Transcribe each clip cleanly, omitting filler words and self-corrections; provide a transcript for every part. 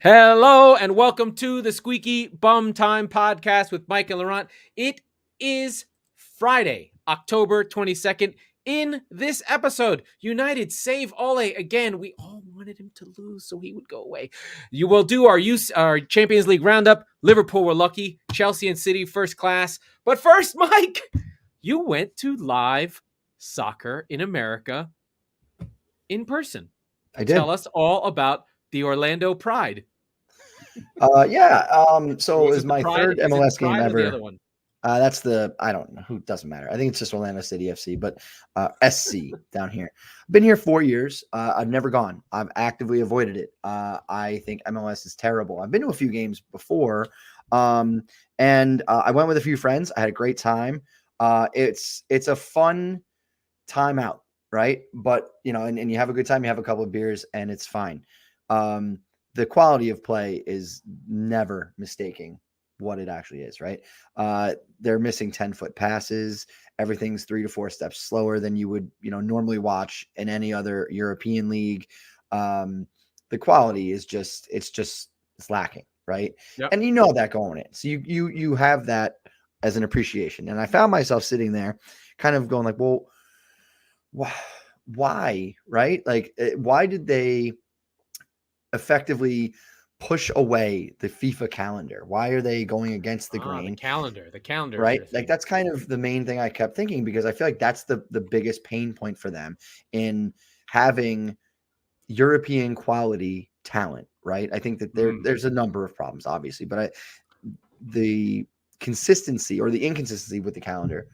Hello and welcome to the Squeaky Bum Time podcast with Mike and Laurent. It is Friday, October 22nd. In this episode, United save Ole again. We all wanted him to lose so he would go away. You will do our Champions League roundup. Liverpool were lucky. Chelsea and City first class. But first, Mike, you went to live soccer in America in person. I did. Tell us all about the Orlando Pride. So it was my third MLS game ever. The other one? That's I don't know who, doesn't matter. I think it's just Orlando City FC, but SC down here. I've been here 4 years. I've never gone. I've actively avoided it. I think MLS is terrible. I've been to a few games before, and I went with a few friends. I had a great time. It's a fun time out, right? But and you have a good time. You have a couple of beers, and it's fine. The quality of play is never mistaking what it actually is, right? They're missing 10-foot passes. Everything's 3 to 4 steps slower than you would, normally watch in any other European league. The quality is it's lacking, right? Yep. And that going in. So you have that as an appreciation. And I found myself sitting there kind of going like, well, why, right? Like, why did they effectively push away the FIFA calendar? Why are they going against the grain? The calendar, right? Like, that's kind of the main thing I kept thinking, because I feel like that's the biggest pain point for them in having European quality talent, right? I think that there's a number of problems, obviously, but the consistency or the inconsistency with the calendar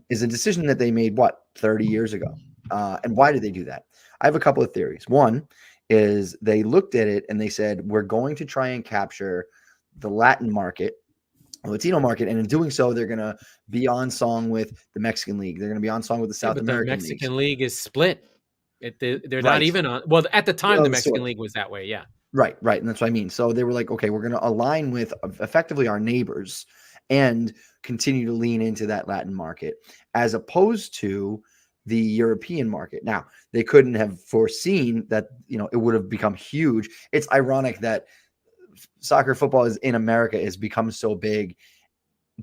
is a decision that they made 30 years ago. And why did they do that? I have a couple of theories. One is they looked at it and they said, we're going to try and capture the Latin market, the Latino market, and in doing so, they're going to be on song with the Mexican League. They're going to be on song with the South American League. The Mexican League is split. They're not even on. Well, at the time, the Mexican League was that way. Yeah. Right. And that's what I mean. So they were like, okay, we're going to align with effectively our neighbors and continue to lean into that Latin market, as opposed to the European market. Now, they couldn't have foreseen that, it would have become huge. It's ironic that football in America has become so big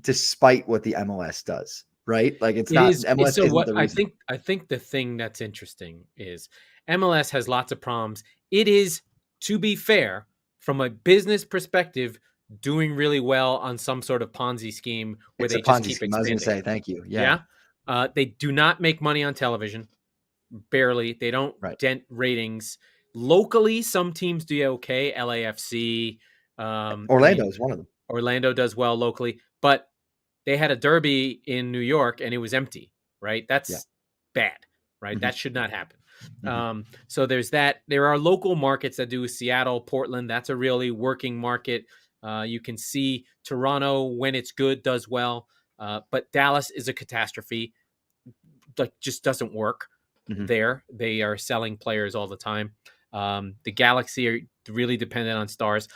despite what the MLS does, right? Like, MLS isn't the reason. I think the thing that's interesting is MLS has lots of problems. It is, to be fair, from a business perspective, doing really well on some sort of Ponzi scheme where they just keep expanding. I was going to say, thank you. Yeah. They do not make money on television, barely. They don't dent ratings. Locally, some teams do okay. LAFC. Orlando is one of them. Orlando does well locally, but they had a derby in New York and it was empty, right? That's bad, right? Mm-hmm. That should not happen. Mm-hmm. So there's that. There are local markets that do. Seattle, Portland, that's a really working market. You can see Toronto, when it's good, does well. But Dallas is a catastrophe. Like, just doesn't work there. They are selling players all the time. The Galaxy are really dependent on stars.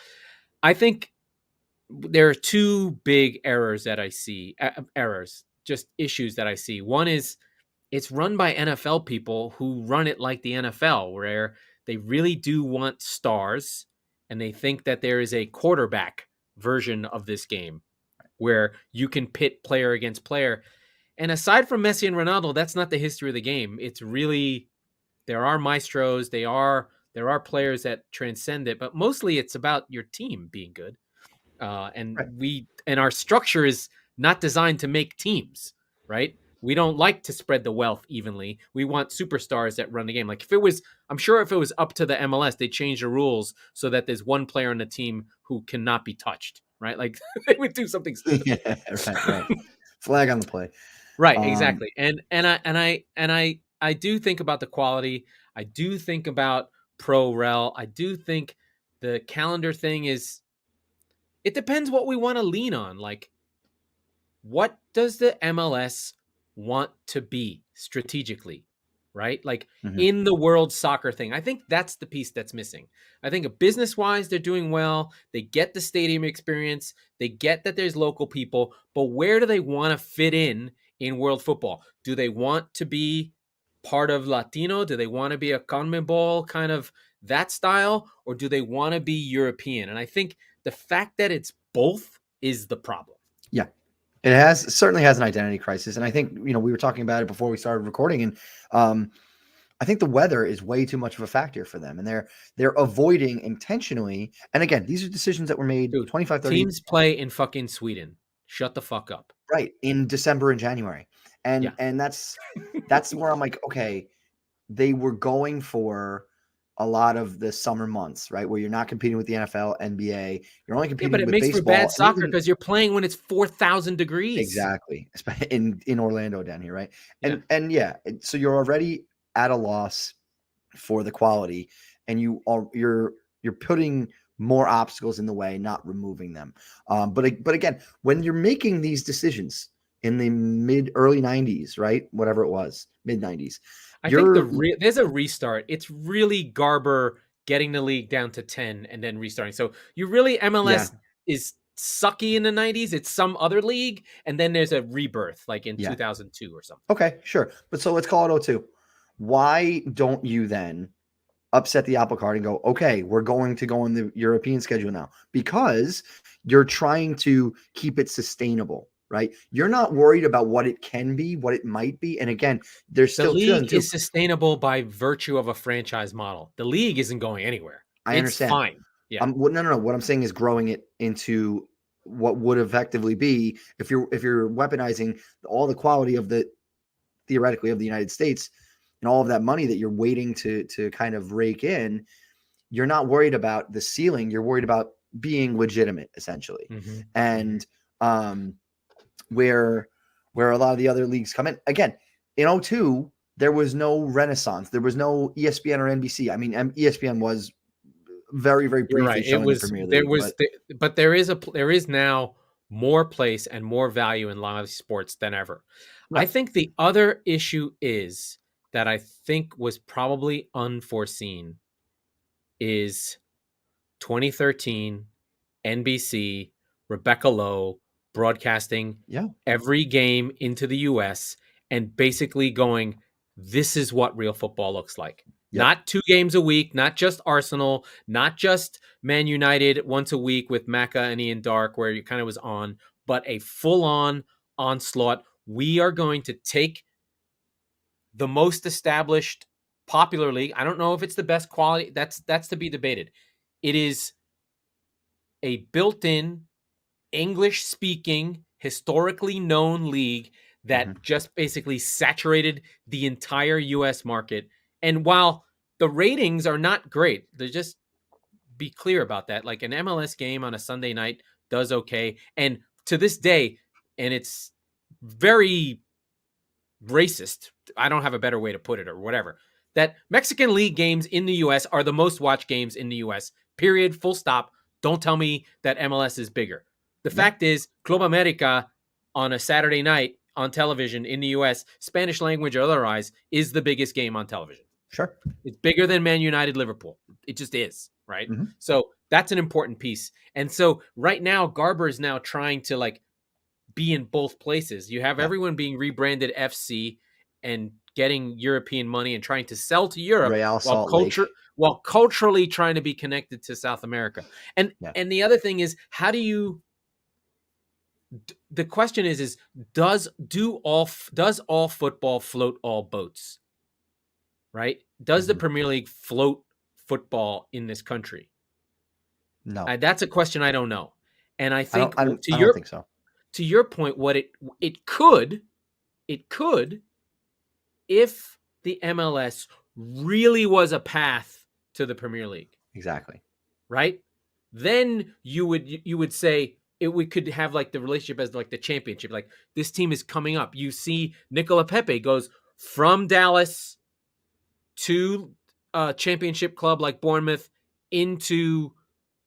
I think there are two big errors that I see. Just issues that I see. One is it's run by NFL people who run it like the NFL, where they really do want stars, and they think that there is a quarterback version of this game where you can pit player against player. And aside from Messi and Ronaldo, that's not the history of the game. It's really, there are maestros, there are players that transcend it, but mostly it's about your team being good. And our structure is not designed to make teams, right? We don't like to spread the wealth evenly. We want superstars that run the game. Like, I'm sure if it was up to the MLS, they'd change the rules so that there's one player on the team who cannot be touched, right? Like, they would do something stupid. Yeah, right. Flag on the play. Right, exactly. And I do think about the quality. I do think about pro rel. I do think the calendar thing is, it depends what we want to lean on. Like, what does the MLS want to be strategically, right? Like, in the world soccer thing. I think that's the piece that's missing. I think business-wise, they're doing well. They get the stadium experience. They get that there's local people. But where do they want to fit in world football? Do they want to be part of Latino? Do they want to be a CONMEBOL kind of that style, or do they want to be European? And I think the fact that it's both is the problem. Yeah. It certainly has an identity crisis. And I think, we were talking about it before we started recording, and I think the weather is way too much of a factor for them, and they're avoiding intentionally. And again, these are decisions that were made 25, 30 teams play in fucking Sweden. Shut the fuck up. Right, in December and January. And that's where I'm like, okay, they were going for a lot of the summer months, right? Where you're not competing with the NFL, NBA. You're only competing with baseball. But it makes for bad soccer because you're playing when it's 4,000 degrees. Exactly. In Orlando down here, right? And so you're already at a loss for the quality, and you're putting more obstacles in the way, not removing them. But again, when you're making these decisions in the early 90s, right? Whatever it was, mid 90s. I think there's a restart. It's really Garber getting the league down to 10 and then restarting. So MLS is sucky in the 90s. It's some other league. And then there's a rebirth like in 2002 or something. Okay, sure. But so let's call it 02. Why don't you then upset the apple cart and go, okay, we're going to go on the European schedule now? Because you're trying to keep it sustainable, right? You're not worried about what it can be, what it might be. And again, there's still the league is sustainable by virtue of a franchise model. The league isn't going anywhere. I understand. It's fine. Yeah. No. What I'm saying is growing it into what would effectively be if you're weaponizing all the quality of theoretically of the United States and all of that money that you're waiting to kind of rake in. You're not worried about the ceiling. You're worried about being legitimate, essentially. Mm-hmm. And where a lot of the other leagues come in. Again, in 02, there was no renaissance. There was no ESPN or NBC. I mean, ESPN was very, very briefly right. showing the Premier League. But there is now more place and more value in live sports than ever. Right. I think the other issue is that I think was probably unforeseen is 2013 NBC, Rebecca Lowe broadcasting every game into the US and basically going, this is what real football looks like. Yep. Not 2 games a week, not just Arsenal, not just Man United once a week with Macca and Ian Dark, where you kind of was on, but a full-on onslaught. We are going to take the most established popular league. I don't know if it's the best quality. That's to be debated. It is a built-in English-speaking, historically known league that just basically saturated the entire U.S. market. And while the ratings are not great, they just be clear about that. Like an MLS game on a Sunday night does okay. And to this day, and it's very racist, I don't have a better way to put it or whatever, that Mexican league games in the U.S. are the most watched games in the U.S. Period. Full stop. Don't tell me that MLS is bigger. The fact is, Club America on a Saturday night on television in the U.S., Spanish language or otherwise, is the biggest game on television. Sure. It's bigger than Man United-Liverpool. It just is, right? Mm-hmm. So that's an important piece. And so right now, Garber is now trying to like be in both places. You have everyone being rebranded FC and getting European money and trying to sell to Europe while culturally trying to be connected to South America. And the other thing is, how do you? The question is does all football float all boats? Right? Does the Premier League float football in this country? No, that's a question I don't know. And I think I don't think so. To your point, what it could, if the MLS really was a path to the Premier League. Exactly. Right? Then you would say we could have like the relationship as like the championship. Like this team is coming up. You see Nicola Pepe goes from Dallas to a championship club like Bournemouth into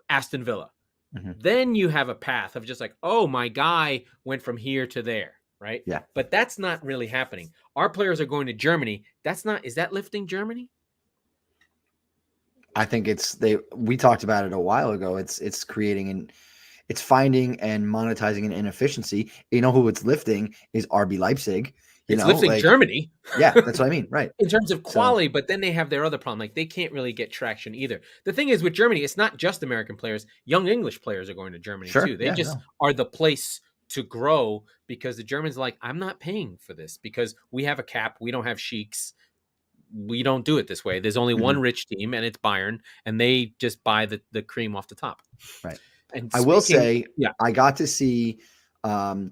Aston Villa. Mm-hmm. Then you have a path of just like, oh, my guy went from here to there, right? Yeah. But that's not really happening. Our players are going to Germany. Is that lifting Germany? I think we talked about it a while ago. It's creating it's finding and monetizing an inefficiency. You know who it's lifting is RB Leipzig. It's lifting Germany. Yeah, that's what I mean. Right. In terms of quality, but then they have their other problem. Like, they can't really get traction either. The thing is with Germany, it's not just American players. Young English players are going to Germany too. They are the place to grow, because the Germans are like, I'm not paying for this because we have a cap. We don't have sheiks. We don't do it this way. There's only one rich team, and it's Bayern, and they just buy the cream off the top. Right. And I will say, I got to see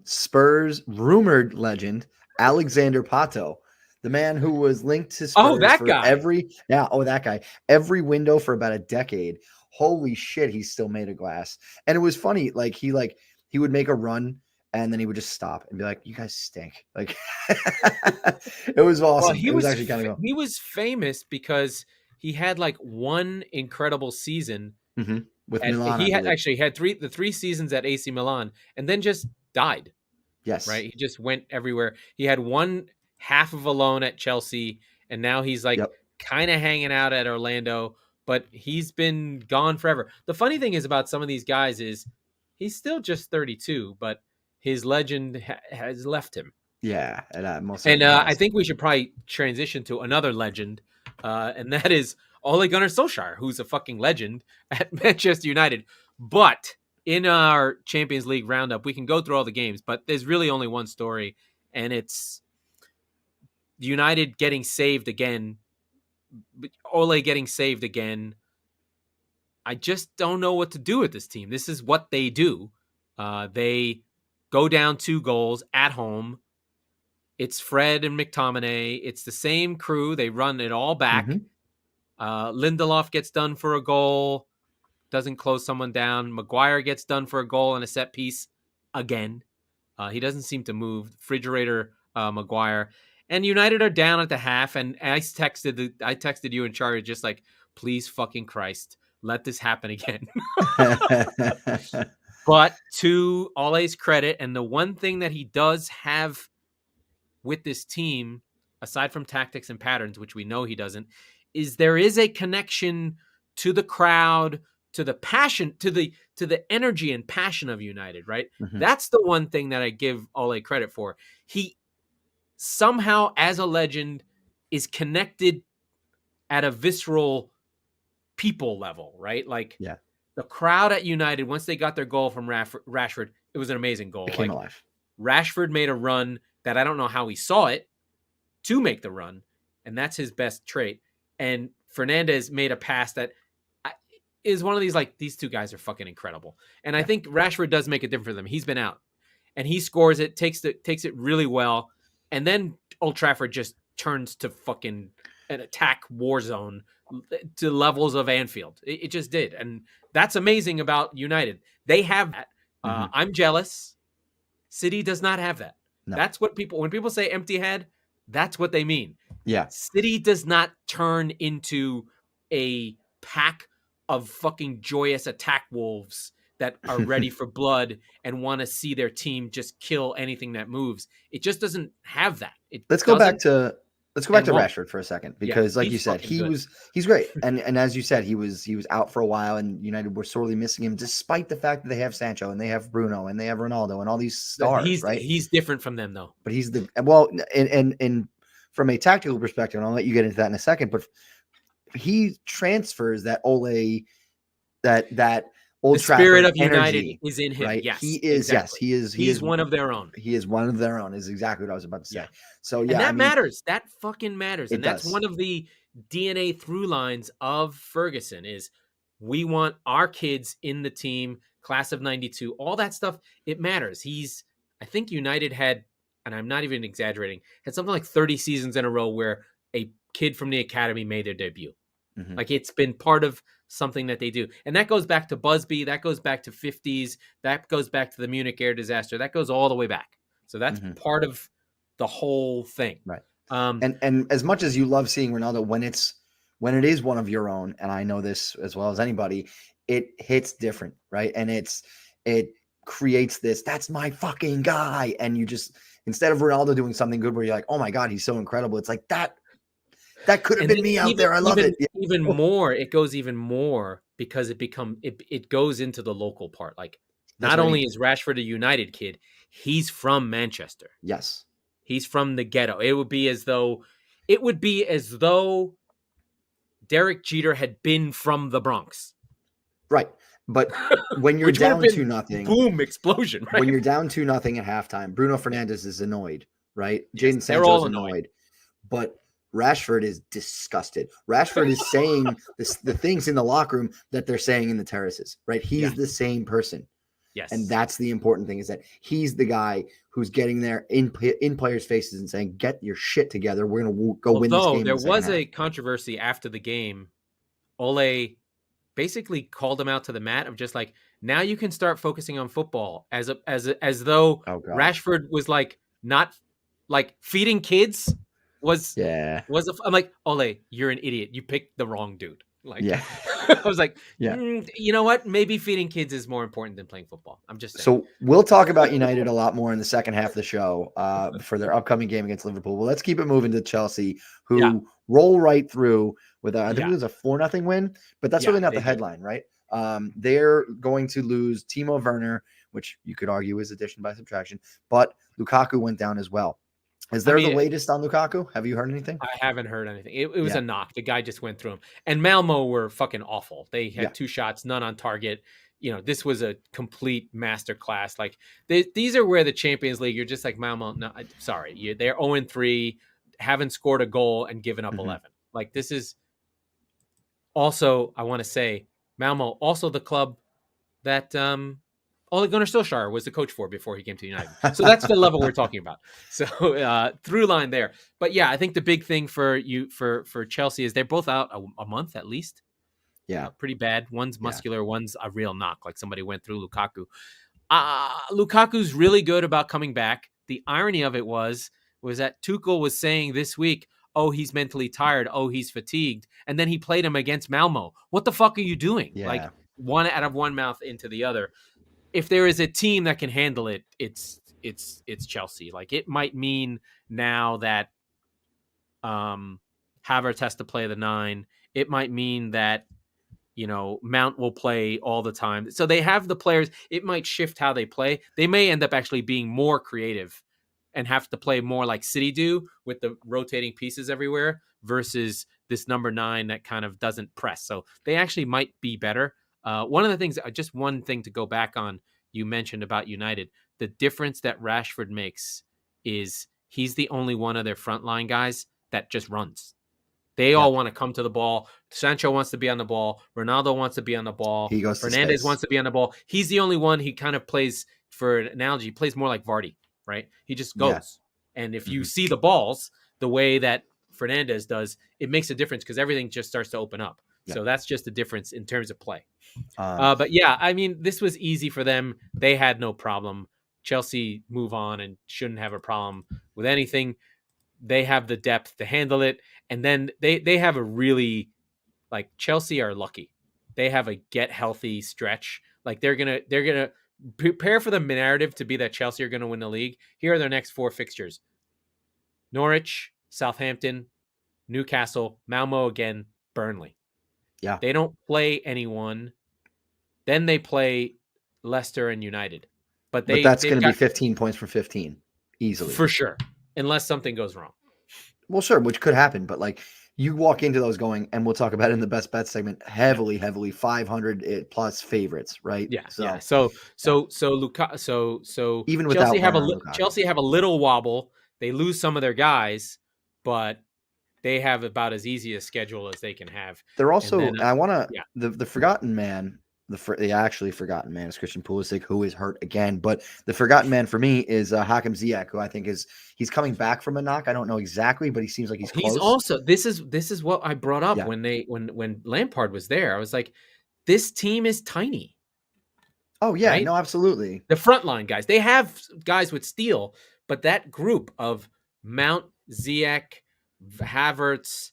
Spurs rumored legend Alexander Pato, the man who was linked to Spurs. Oh, that guy. That guy. Every window for about a decade. Holy shit, he's still made of glass. And it was funny. Like, he would make a run, and then he would just stop and be like, "You guys stink." Like, it was awesome. Well, it was actually kind of cool. He was famous because he had like one incredible season with Milan. He had the 3 seasons at AC Milan, and then just died. Yes. Right. He just went everywhere. He had one half of a loan at Chelsea, and now he's like kind of hanging out at Orlando, but he's been gone forever. The funny thing is about some of these guys is he's still just 32, but his legend has left him. Yeah. I think we should probably transition to another legend, and that is Ole Gunnar Solskjaer, who's a fucking legend at Manchester United. But in our Champions League roundup, we can go through all the games, but there's really only one story, and it's United getting saved again. Ole getting saved again. I just don't know what to do with this team. This is what they do. They go down 2 goals at home. It's Fred and McTominay. It's the same crew. They run it all back. Lindelof gets done for a goal. Doesn't close someone down. Maguire gets done for a goal and a set piece again. He doesn't seem to move. Refrigerator Maguire. And United are down at the half. And I texted you in charge, just like, please fucking Christ, let this happen again. But to Ole's credit, and the one thing that he does have with this team, aside from tactics and patterns, which we know he doesn't, is there is a connection to the crowd, to the passion, to the energy and passion of United, right? That's the one thing that I give Ole credit for. He somehow, as a legend, is connected at a visceral people level, right? Like, the crowd at United, once they got their goal from Rashford, it was an amazing goal. It came alive. Rashford made a run that I don't know how he saw it to make the run, and that's his best trait. And Fernandez made a pass that is one of these, like, these 2 guys are fucking incredible. And I think Rashford does make it different for them. He's been out, and he scores it, takes it really well. And then Old Trafford just turns to fucking an attack war zone to levels of Anfield. It just did. And that's amazing about United. They have that. I'm jealous. City does not have that. No. That's what when people say empty head, that's what they mean. Yeah. City does not turn into a pack of fucking joyous attack wolves that are ready for blood and want to see their team just kill anything that moves. It just doesn't have that. Let's go back to Rashford for a second, because like you said, he's great. And as you said, he was out for a while, and United were sorely missing him, despite the fact that they have Sancho and they have Bruno and they have Ronaldo and all these stars, right? He's different from them, though. But he's and from a tactical perspective, and I'll let you get into that in a second, but he transfers that Ole, that Old Trafford spirit of energy, United is in him. Right? Yes, he is. exactly. Yes, he is one of their own. He is one of their own. Is exactly what I was about to say. Yeah. So yeah, and that matters. That fucking matters. And that's does. one of the DNA through lines of Ferguson is we want our kids in the team, class of 92, all that stuff. It matters. I think United had, and I'm not even exaggerating, had something like 30 seasons in a row where a kid from the academy made their debut. Like, it's been part of something that they do. And that goes back to Busby. That goes back to 50s. That goes back to the Munich air disaster. That goes all the way back. So that's part of the whole thing. Right. And as much as you love seeing Ronaldo, when it is one of your own, and I know this as well as anybody, it hits different, right? And it creates this, that's my fucking guy. And you just, instead of Ronaldo doing something good where you're like, oh my God, he's so incredible. It's like that could have been me out there. I love it. Even more, it goes even more because it goes into the local part. Like, not only is Rashford a United kid, he's from Manchester. Yes. He's from the ghetto. It would be as though Derek Jeter had been from the Bronx. Right. But when you're Which would have down been 2-0, boom, explosion, right? when you're down 2-0 at halftime, Bruno Fernandes is annoyed, right? Yes, Jadon they're all Sancho's annoyed. But Rashford is disgusted. Rashford is saying the things in the locker room that they're saying in the terraces, right? He's the same person. Yes. And that's the important thing, is that he's the guy who's getting there in players' faces and saying, get your shit together. We're going to go win this game. There was a controversy after the game. Ole basically called him out to the mat of just like, now you can start focusing on football, as though Rashford was like not like feeding kids was I'm like, Ole, you're an idiot. You picked the wrong dude. Like, I was like, you know what? Maybe feeding kids is more important than playing football. I'm just saying. So we'll talk about United a lot more in the second half of the show for their upcoming game against Liverpool. Well, let's keep it moving to Chelsea, who roll right through with I think it was a 4-0 win, but that's really not the headline, right? They're going to lose Timo Werner, which you could argue is addition by subtraction, but Lukaku went down as well. Is there the latest on Lukaku? Have you heard anything? I haven't heard anything. It was a knock. The guy just went through him. And Malmo were fucking awful. They had 2 shots, none on target. You know, this was a complete masterclass. Like, these are where the Champions League, you're just like, Malmo, no, sorry. They're 0-3, haven't scored a goal and given up 11. Like, this is also, I want to say, Malmo, also the club that Ole Gunnar Solskjaer was the coach for before he came to United. So that's the level we're talking about. So through line there. But yeah, I think the big thing for Chelsea is they're both out a month at least. Yeah. Pretty bad. One's muscular, one's a real knock, like somebody went through Lukaku. Lukaku's really good about coming back. The irony of it was that Tuchel was saying this week, oh, he's mentally tired. Oh, he's fatigued. And then he played him against Malmo. What the fuck are you doing? Yeah. Like, one out of one mouth into the other. If there is a team that can handle it, it's Chelsea. Like, it might mean now that Havertz has to play the 9. It might mean that, you know, Mount will play all the time. So they have the players. It might shift how they play. They may end up actually being more creative and have to play more like City do with the rotating pieces everywhere versus this number 9 that kind of doesn't press. So they actually might be better. One of the things, just one thing to go back on, you mentioned about United, the difference that Rashford makes is he's the only one of their frontline guys that just runs. They all want to come to the ball. Sancho wants to be on the ball. Ronaldo wants to be on the ball. Fernandes wants to be on the ball. He's the only one. He kind of plays, for an analogy, he plays more like Vardy, right? He just goes. Yeah. And if you see the balls the way that Fernandes does, it makes a difference because everything just starts to open up. Yeah. So that's just the difference in terms of play. But yeah, I mean, this was easy for them. They had no problem. Chelsea move on and shouldn't have a problem with anything. They have the depth to handle it. And then they have a really, like, Chelsea are lucky. They have a get healthy stretch. Like, they're gonna prepare for the narrative to be that Chelsea are gonna win the league. Here are their next 4 fixtures: Norwich, Southampton, Newcastle, Malmo again, Burnley. Yeah. They don't play anyone. Then they play Leicester and United. But that's going to be 15 points for 15 easily. For sure. Unless something goes wrong. Well, sure, which could happen. But, like, you walk into those going, and we'll talk about it in the best bet segment, heavily 500 plus favorites, right? Yeah. So even without Chelsea have a little wobble. They lose some of their guys, but they have about as easy a schedule as they can have. They're also, the forgotten man, the actually forgotten man is Christian Pulisic, who is hurt again. But the forgotten man for me is Hakim Ziyech, who I think he's coming back from a knock. I don't know exactly, but he seems like he's close. He's also, this is what I brought up when Lampard was there. I was like, this team is tiny. Oh yeah, right? No, absolutely. The frontline guys, they have guys with steel, but that group of Mount, Ziyech, Havertz,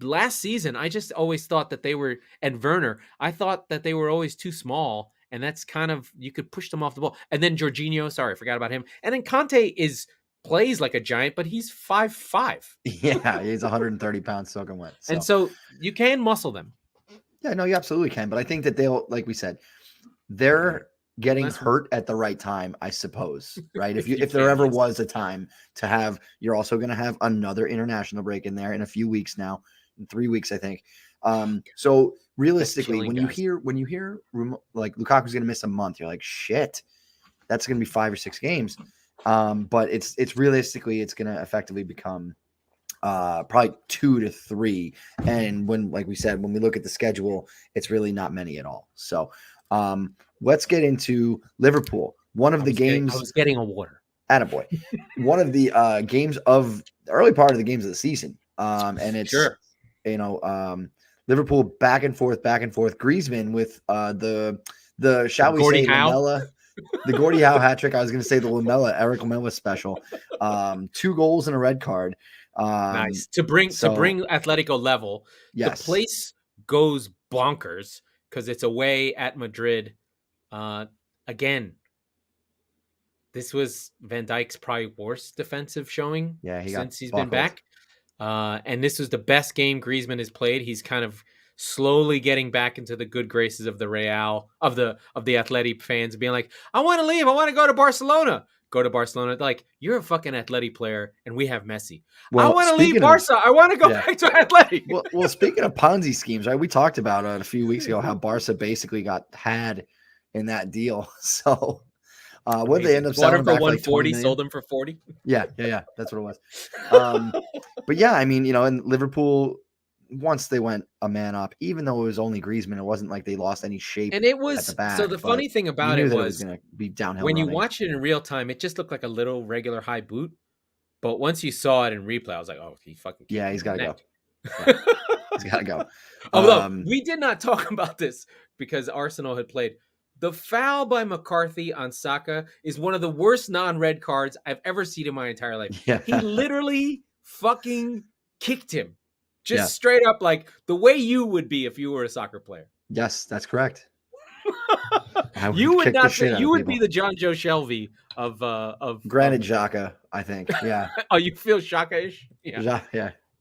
last season, I just always thought that they were, and Werner, I thought that they were always too small, and that's kind of, you could push them off the ball. And then Jorginho, sorry, I forgot about him. And then Conte plays like a giant, but he's 5'5". Yeah, he's 130 pounds soaking wet. So. And so you can muscle them. Yeah, no, you absolutely can. But I think that they'll, like we said, they're getting hurt at the right time, I suppose, right? If there can, ever yes. was a time to have, you're also going to have another international break in there in a few weeks now, in 3 weeks, I think. So realistically, when you hear like Lukaku's going to miss a month, you're like, shit, that's going to be 5 or 6 games. But it's realistically, it's going to effectively become probably 2 to 3. And like we said, when we look at the schedule, it's really not many at all. So let's get into Liverpool. One of the games. I was getting a water. Attaboy. One of the games of the early part of the games of the season. And it's, Liverpool back and forth. Griezmann with the shall we say, Lamella. The Gordie Howe hat trick. I was going to say the Eric Lamella special. 2 goals and a red card. Nice to bring Atletico level. Yes. The place goes bonkers because it's away at Madrid. Again, this was Van Dijk's probably worst defensive showing since he's been back. And this was the best game Griezmann has played. He's kind of slowly getting back into the good graces of the Real, of the Atleti fans, being like, I want to leave. I want to go to Barcelona. Go to Barcelona. Like, you're a fucking Atleti player, and we have Messi. Well, I want to leave Barca. I want to go back to Atleti. Well, speaking of Ponzi schemes, right? We talked about a few weeks ago how Barca basically got had in that deal. So what they end up selling for 140, sold them for 40. Yeah. That's what it was. But yeah, I mean, and Liverpool, once they went a man up, even though it was only Griezmann, it wasn't like they lost any shape. And it was at the back, so the funny thing about it was going to be downhill. When you watch it in real time, it just looked like a little regular high boot. But once you saw it in replay, I was like, oh, he fucking he's got to go. Yeah. He's got to go. Although we did not talk about this because Arsenal had played. The foul by McCarthy on Saka is one of the worst non-red cards I've ever seen in my entire life. Yeah. He literally fucking kicked him. Just straight up, like the way you would be if you were a soccer player. Yes, that's correct. You would not. You would be the John Joe Shelby of Granted, Xhaka, I think. Yeah. Oh, you feel Xhaka-ish? Yeah.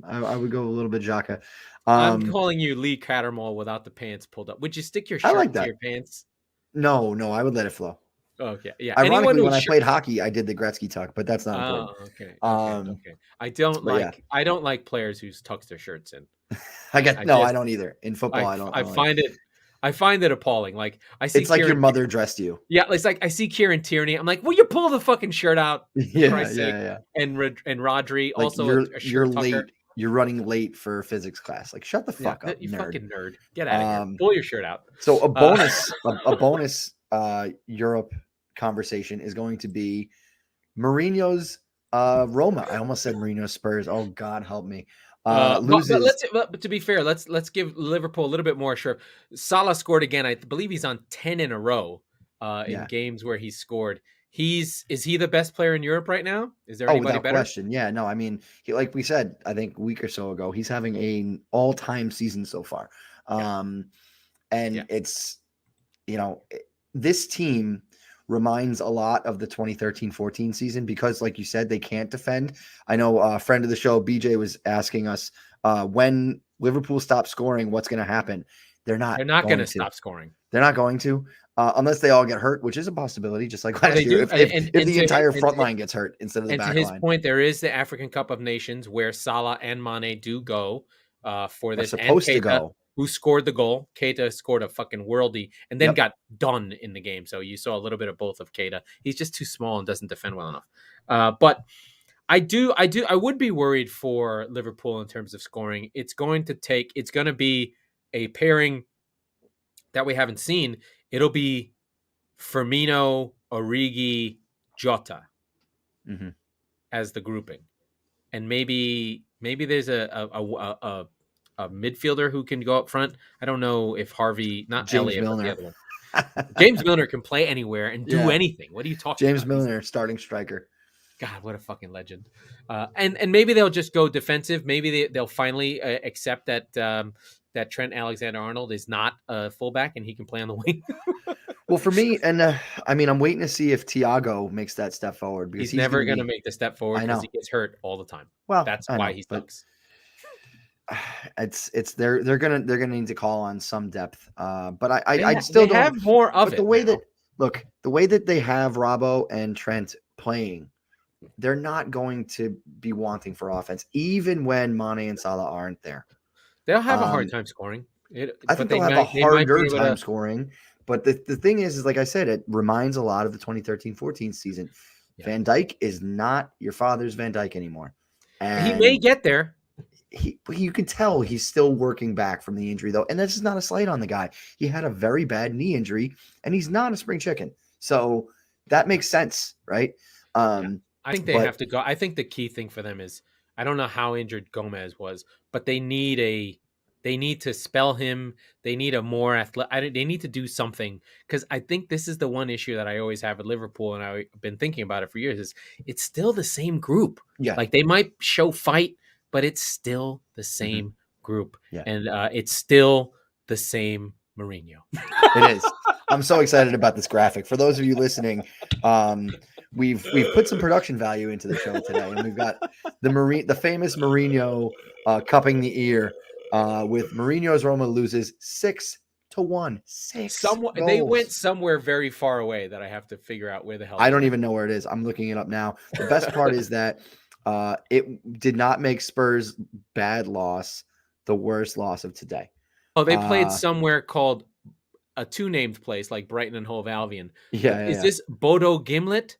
I would go a little bit Xhaka. I'm calling you Lee Cattermole without the pants pulled up. Would you stick your shirt to your pants? No, I would let it flow. Okay, yeah. Ironically, when I played hockey, I did the Gretzky tuck, but that's not important. Okay. Okay. I don't like players who tucks their shirts in. I don't either. In football, I don't. I find it appalling. Like I see, it's like your mother dressed you. Yeah, it's like I see Kieran Tierney. I'm like, will you pull the fucking shirt out? Yeah. And Rodri like also. You're late. You're running late for physics class. Like, shut the fuck up, you nerd. Fucking nerd. Get out of here. Pull your shirt out. So a bonus Europe conversation is going to be Mourinho's Roma. I almost said Mourinho's Spurs. Oh God, help me. Loses. But to be fair, let's give Liverpool a little bit more. Sure, Salah scored again. I believe he's on 10 in a row in games where he's scored. Is he the best player in Europe right now? Is there anybody better? Question. Yeah, no, I mean, like we said, I think a week or so ago, he's having an all-time season so far. It's, this team reminds a lot of the 2013-14 season because, like you said, they can't defend. I know a friend of the show, BJ, was asking us when Liverpool stops scoring, what's going to happen? They're not going to stop scoring. They're not going to. Unless they all get hurt, which is a possibility, just like last year. If the entire front line gets hurt instead of the back line. And to his point, there is the African Cup of Nations where Salah and Mane do go for this. They're supposed to go. Who scored the goal? Keita scored a fucking worldie and then got done in the game. So you saw a little bit of both of Keita. He's just too small and doesn't defend well enough. But I would be worried for Liverpool in terms of scoring. It's going to be a pairing that we haven't seen. It'll be Firmino, Origi, Jota as the grouping, and maybe there's a midfielder who can go up front. I don't know if Harvey, not James Elliott, Milner. But the other one. James Milner can play anywhere and do anything. What are you talking about? James Milner, starting striker. God, what a fucking legend. And maybe they'll just go defensive. Maybe they'll finally accept that Trent Alexander-Arnold is not a fullback and he can play on the wing. Well, for me, and I'm waiting to see if Thiago makes that step forward because he's never going to make the step forward because he gets hurt all the time. Well, that's why he sucks. They're gonna need to call on some depth. But I still don't have more of it. The way that look, the way that they have Robbo and Trent playing, they're not going to be wanting for offense, even when Mane and Salah aren't there. They'll have a hard time scoring. I But think they'll have a they might be harder able time to. scoring. But the thing is, like I said, it reminds a lot of the 2013-14 season. Yeah. Van Dijk is not your father's Van Dijk anymore. And He may get there. You can tell he's still working back from the injury, though. And that's just not a slight on the guy. He had a very bad knee injury, and he's not a spring chicken. So that makes sense, right? I think they have to go. I think the key thing for them is, I don't know how injured Gomez was, but they need to spell him. They need a more athletic. They need to do something, because I think this is the one issue that I always have with Liverpool, and I've been thinking about it for years. Is it's still the same group? Yeah, like they might show fight, but it's still the same group, yeah, and it's still the same Mourinho. It is. I'm so excited about this graphic. For those of you listening, we've put some production value into the show today, and we've got the famous Mourinho cupping the ear with Mourinho's Roma loses 6-1. They went somewhere very far away that I have to figure out where the hell. I don't even know where it is. I'm looking it up now. The best part is that it did not make Spurs' bad loss the worst loss of today. Oh, they played somewhere called a two-named place, like Brighton and Hove Albion. Is this Bodo Gimlet?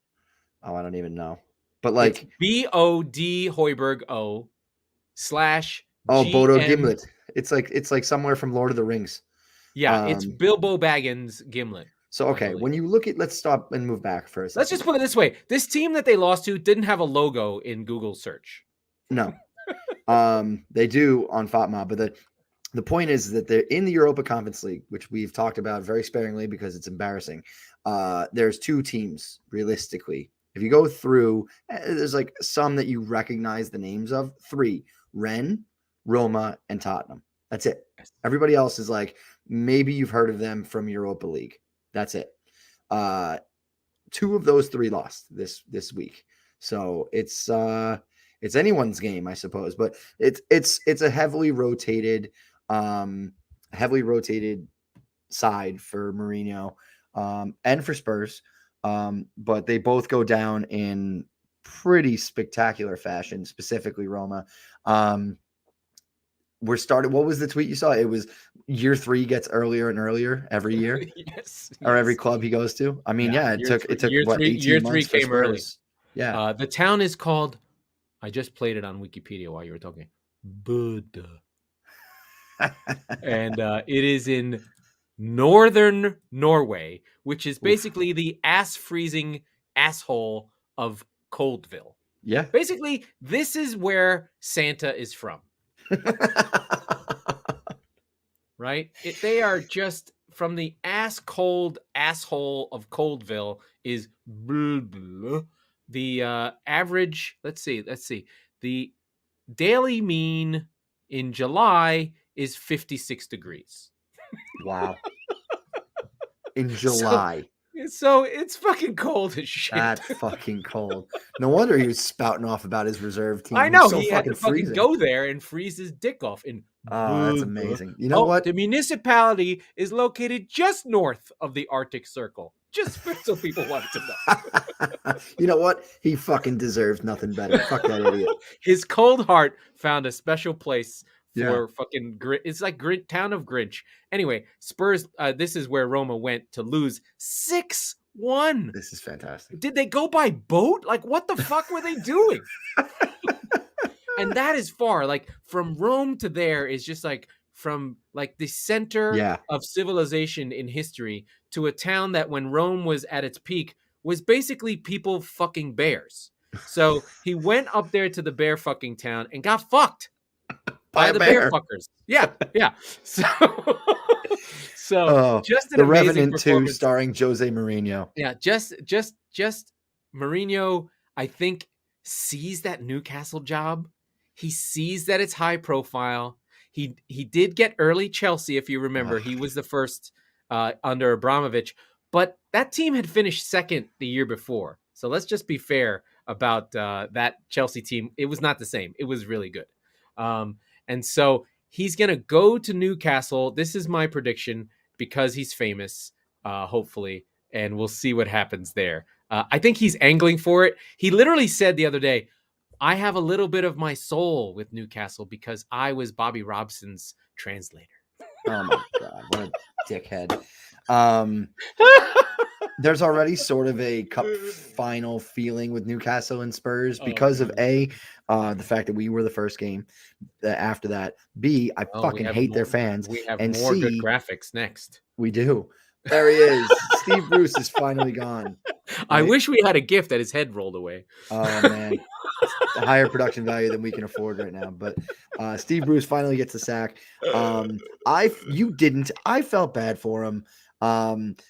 Oh, I don't even know. But like BOD Hoiberg O / Bodo Gimlet. It's like somewhere from Lord of the Rings. Yeah, it's Bilbo Baggins Gimlet. So, okay, when you look at, let's stop and move back for a second. Let's just put it this way. This team that they lost to didn't have a logo in Google search. No. They do on FOTMA, but the point is that they're in the Europa Conference League, which we've talked about very sparingly because it's embarrassing. There's two teams, realistically. If you go through, there's like some that you recognize the names of. 3, Rennes, Roma, and Tottenham. That's it. Everybody else is like, maybe you've heard of them from Europa League. That's it. 2 of those 3 lost this week. So it's anyone's game, I suppose, but it's a heavily rotated side for Mourinho and for Spurs. But they both go down in pretty spectacular fashion, specifically Roma. What was the tweet you saw? It was year 3 gets earlier and earlier every year. Yes. Or every club he goes to. I mean, it took year what, 3, 18 year months 3 came early. Yeah. The town is called, I just played it on Wikipedia while you were talking, Buddha. And it is in northern Norway, which is basically the ass-freezing asshole of Coldville. Yeah. Basically, this is where Santa is from. Right? They are just from the ass-cold asshole of Coldville is blah, blah. The average, let's see. The daily mean in July is 56 degrees. Wow. In July. So it's fucking cold as shit. That's fucking cold. No wonder he was spouting off about his reserve team. I know. So he had to fucking go there and freeze his dick off. That's amazing. You know what? The municipality is located just north of the Arctic Circle. Just so people wanted to know. You know what? He fucking deserves nothing better. Fuck that idiot. His cold heart found a special place for fucking Grinch. It's like town of Grinch. Anyway, Spurs, this is where Roma went to lose 6-1. This is fantastic. Did they go by boat? Like, what the fuck were they doing? And that is far. Like, from Rome to there is just like from like the center of civilization in history to a town that when Rome was at its peak was basically people fucking bears. So he went up there to the bear fucking town and got fucked by the bear fuckers. Yeah. So just an The amazing Revenant 2 performance. starring Jose Mourinho. Yeah, just Mourinho, I think, sees that Newcastle job. He sees that it's high profile. He did get early Chelsea, if you remember. He was the first under Abramovich, but that team had finished second the year before. So let's just be fair about that Chelsea team. It was not the same. It was really good. And so he's going to go to Newcastle. This is my prediction because he's famous, hopefully. and we'll see what happens there. I think he's angling for it. He literally said the other day, I have a little bit of my soul with Newcastle because I was Bobby Robson's translator. Oh my God, what a dickhead. There's already sort of a cup final feeling with Newcastle and Spurs because of the fact that we were the first game after that. B, I fucking hate their fans. We have and more C, good graphics next. We do. There he is. Steve Bruce is finally gone. Right? I wish we had a gift that his head rolled away. Oh man, it's a higher production value than we can afford right now. But Steve Bruce finally gets the sack. I felt bad for him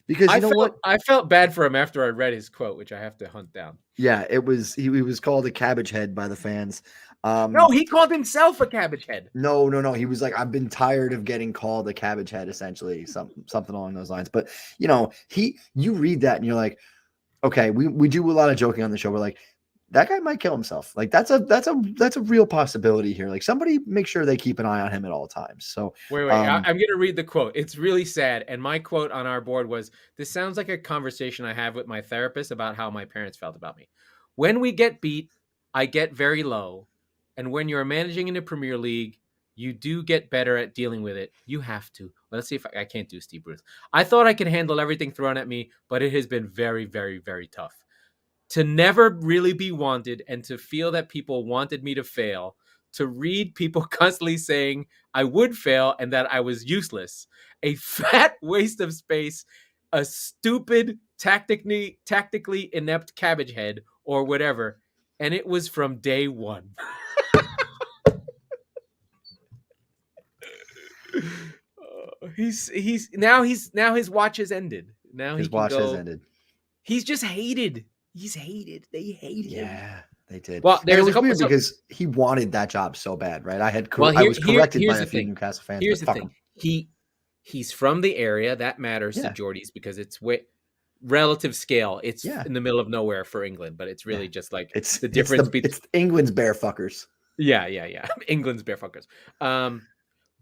because you know what? I felt bad for him after I read his quote, which I have to hunt down. Yeah, it was he was called a cabbage head by the fans. No, he called himself a cabbage head. No. He was like, I've been tired of getting called a cabbage head, essentially, something along those lines. But you know, you read that and you're like, okay, we do a lot of joking on the show. We're like, that guy might kill himself. Like that's a real possibility here. Like somebody make sure they keep an eye on him at all times. So wait, I'm gonna read the quote. It's really sad. And my quote on our board was, "This sounds like a conversation I have with my therapist about how my parents felt about me. When we get beat, I get very low. And when you're managing in the Premier League, you do get better at dealing with it. You have to." Well, let's see if I can't do Steve Bruce. "I thought I could handle everything thrown at me, but it has been very, very, very tough. To never really be wanted and to feel that people wanted me to fail. To read people constantly saying I would fail and that I was useless. A fat waste of space. A stupid, tactically inept cabbage head or whatever. And it was from day one." He's now his watch has ended. Now his watch has ended. He's just hated. He's hated. They hate him. Yeah, they did. Well, there's a couple because he wanted that job so bad, right? I was corrected by a few Newcastle fans. Here's the thing. He's from the area. That matters to Geordies because it's relative scale. It's in the middle of nowhere for England, but it's really just like it's the difference between it's England's bear fuckers. Yeah. England's bear fuckers.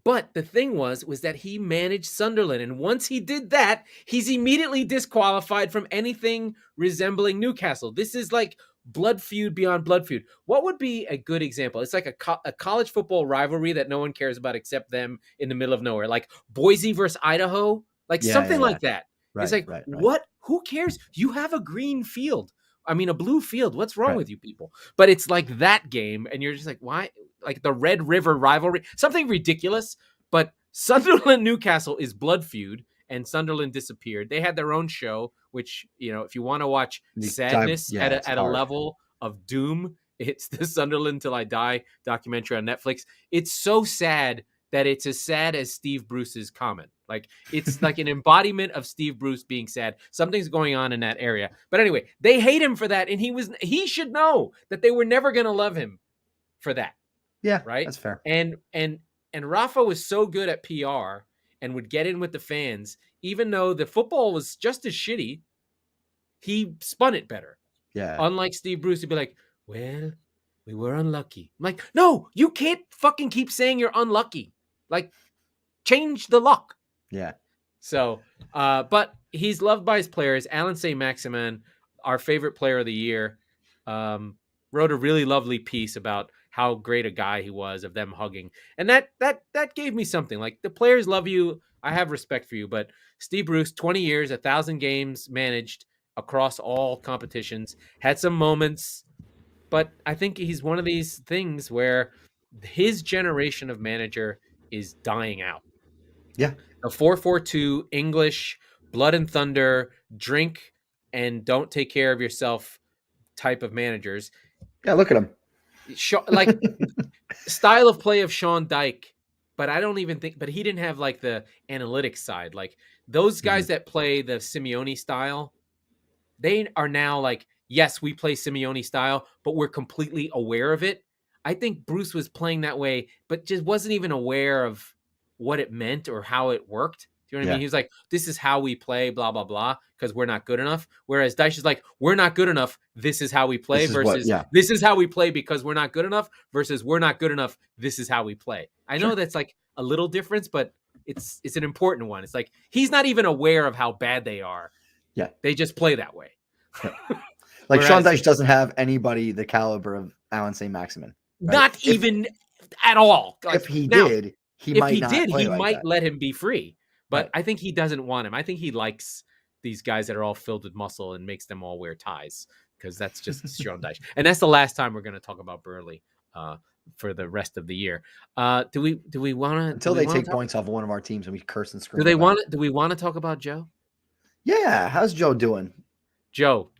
But the thing was that he managed Sunderland. And once he did that, he's immediately disqualified from anything resembling Newcastle. This is like blood feud beyond blood feud. What would be a good example? It's like a college football rivalry that no one cares about except them in the middle of nowhere. Like Boise versus Idaho. Like something like that. Right, it's like, what? Who cares? You have a green field. I mean, a blue field. What's wrong with you people? But it's like that game. And you're just like, why? Like the Red River rivalry, something ridiculous. But Sunderland Newcastle is blood feud, and Sunderland disappeared. They had their own show, which, you know, if you want to watch sadness at a level of doom, it's the Sunderland Till I Die documentary on Netflix. It's so sad that it's as sad as Steve Bruce's comment. Like it's like an embodiment of Steve Bruce being sad. Something's going on in that area. But anyway, they hate him for that, and he should know that they were never going to love him for that. Yeah, right. That's fair. And Rafa was so good at PR and would get in with the fans, even though the football was just as shitty. He spun it better. Yeah. Unlike Steve Bruce, he'd be like, "Well, we were unlucky." I'm like, no, you can't fucking keep saying you're unlucky. Like, change the luck. Yeah. So, but he's loved by his players. Alan Saint-Maximin, our favorite player of the year, wrote a really lovely piece about how great a guy he was, of them hugging. And that gave me something. Like, the players love you. I have respect for you. But Steve Bruce, 20 years, 1,000 games managed across all competitions, had some moments. But I think he's one of these things where his generation of manager is dying out. Yeah. A 4-4-2 English, blood and thunder, drink and don't take care of yourself type of managers. Yeah, look at him. Like style of play of Sean Dyche, but I don't even think, but he didn't have like the analytics side. Like those guys that play the Simeone style, they are now like, yes, we play Simeone style, but we're completely aware of it. I think Bruce was playing that way, but just wasn't even aware of what it meant or how it worked. Do you know what I mean? He was like, this is how we play, blah, blah, blah, because we're not good enough. Whereas Dyche is like, we're not good enough. This is how we play this is how we play because we're not good enough versus we're not good enough. This is how we play. I know that's like a little difference, but it's an important one. It's like, he's not even aware of how bad they are. Yeah. They just play that way. Like Sean Dyche doesn't have anybody the caliber of Alan St. Maximin. Right? Not even at all. Like, if he did, he might let him be free. But right. I think he doesn't want him. I think he likes these guys that are all filled with muscle and makes them all wear ties, because that's just Sean Dyche. And that's the last time we're going to talk about Burnley for the rest of the year. Do we want to until they take points off one of our teams and we curse and scream? Do we want to talk about Joe? Yeah, how's Joe doing? Joe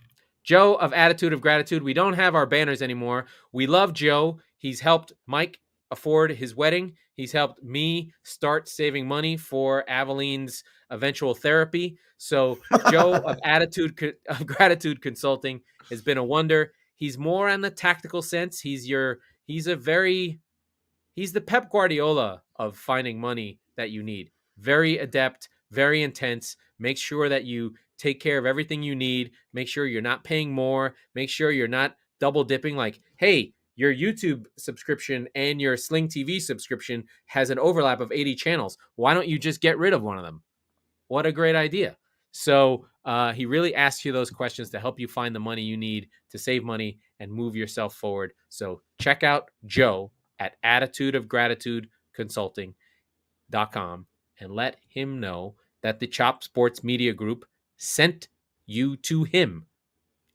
of Attitude of Gratitude. We don't have our banners anymore. We love Joe. He's helped Mike afford his wedding. He's helped me start saving money for Aveline's eventual therapy. So Joe of Attitude of Gratitude Consulting has been a wonder. He's more on the tactical sense. He's the Pep Guardiola of finding money that you need. Very adept, very intense. Make sure that you take care of everything you need. Make sure you're not paying more. Make sure you're not double dipping. Like, hey, your YouTube subscription and your Sling TV subscription has an overlap of 80 channels. Why don't you just get rid of one of them? What a great idea. So he really asks you those questions to help you find the money you need to save money and move yourself forward. So check out Joe at attitudeofgratitudeconsulting.com and let him know that the Chop Sports Media Group sent you to him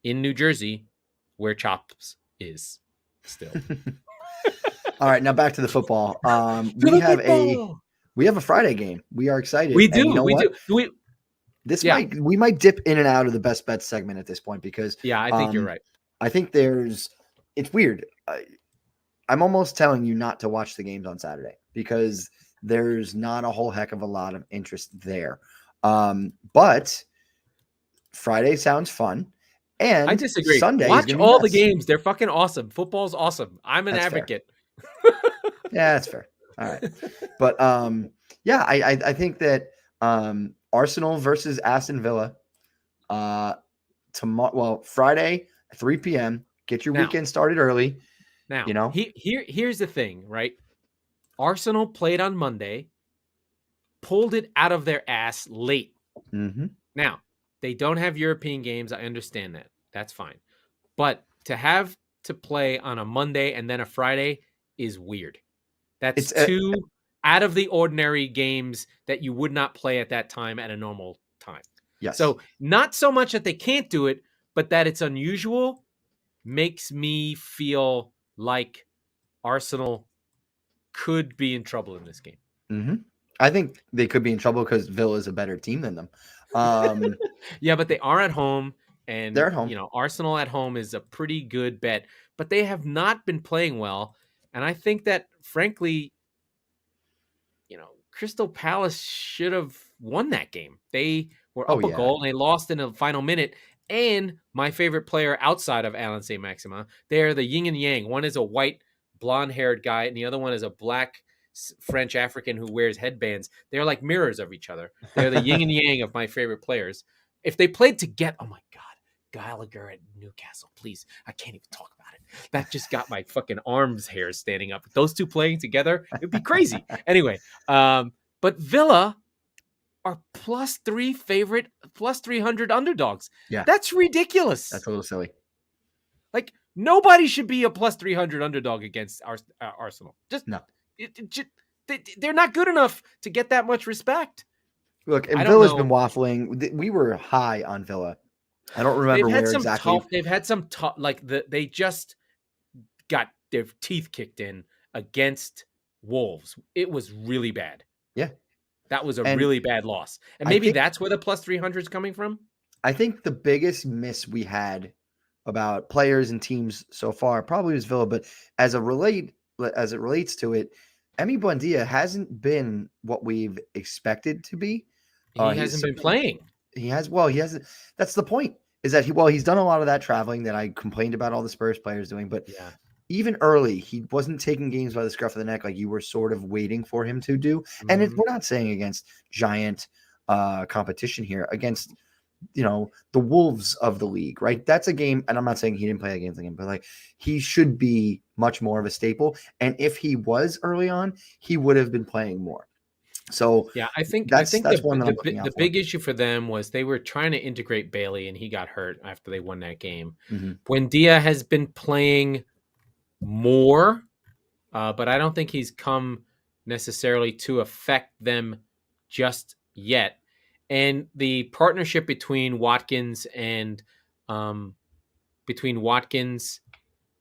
in New Jersey, where Chops is still. All right, now back to the football. We have a Friday game. We are excited. We do. We do. We might dip in and out of the best bet segment at this point because I think you're right. I think it's weird. I'm almost telling you not to watch the games on Saturday because there's not a whole heck of a lot of interest there. But Friday sounds fun. And I disagree. Sunday, watch all the games. They're fucking awesome. Football's awesome. I'm an advocate. Yeah, that's fair. All right. But I think that Arsenal versus Aston Villa Friday, 3 p.m. Get your weekend started early. Now, here's the thing, right? Arsenal played on Monday, pulled it out of their ass late. Mm-hmm. Now, they don't have European games. I understand that. That's fine. But to have to play on a Monday and then a Friday is weird. That's two out of the ordinary games that you would not play at that time at a normal time. Yes. So not so much that they can't do it, but that it's unusual makes me feel like Arsenal could be in trouble in this game. Mm-hmm. I think they could be in trouble because Villa is a better team than them. Yeah, but they are at home, and they're at home. Arsenal at home is a pretty good bet, but they have not been playing well. And I think that, frankly, Crystal Palace should have won that game. They were up a goal, and they lost in the final minute. And my favorite player outside of Alan St. Maximin, they're the yin and yang. One is a white, blonde-haired guy, and the other one is a black French African who wears headbands. They're like mirrors of each other. They're the yin and yang of my favorite players. If they played together, oh my God, Gallagher at Newcastle, please. I can't even talk about it. That just got my fucking arms hairs standing up. Those two playing together, it'd be crazy. Anyway, but Villa are +300 underdogs. Yeah. That's ridiculous. That's a little silly. Like, nobody should be a +300 underdog against Arsenal. They're not good enough to get that much respect. Look, and Villa's been waffling. We were high on Villa. I don't remember where exactly. They've had some tough, they just got their teeth kicked in against Wolves. It was really bad. Yeah. That was a really bad loss. And maybe that's where the +300 is coming from. I think the biggest miss we had about players and teams so far probably was Villa, but as it relates to it, Emi Buendia hasn't been what we've expected to be. He hasn't been playing. He hasn't. That's the point, is that he's done a lot of that traveling that I complained about all the Spurs players doing, but even early, he wasn't taking games by the scruff of the neck like you were sort of waiting for him to do. Mm-hmm. And we're not saying against giant competition here, against the Wolves of the league, right? That's a game, and I'm not saying he didn't play against the game, but he should be much more of a staple. And if he was early on, he would have been playing more. So Yeah, I think that's one that I'm the looking out the for. big issue for them was they were trying to integrate Bailey, and he got hurt after they won that game. Mm-hmm. Buendia has been playing more, but I don't think he's come necessarily to affect them just yet. And the partnership um, between Watkins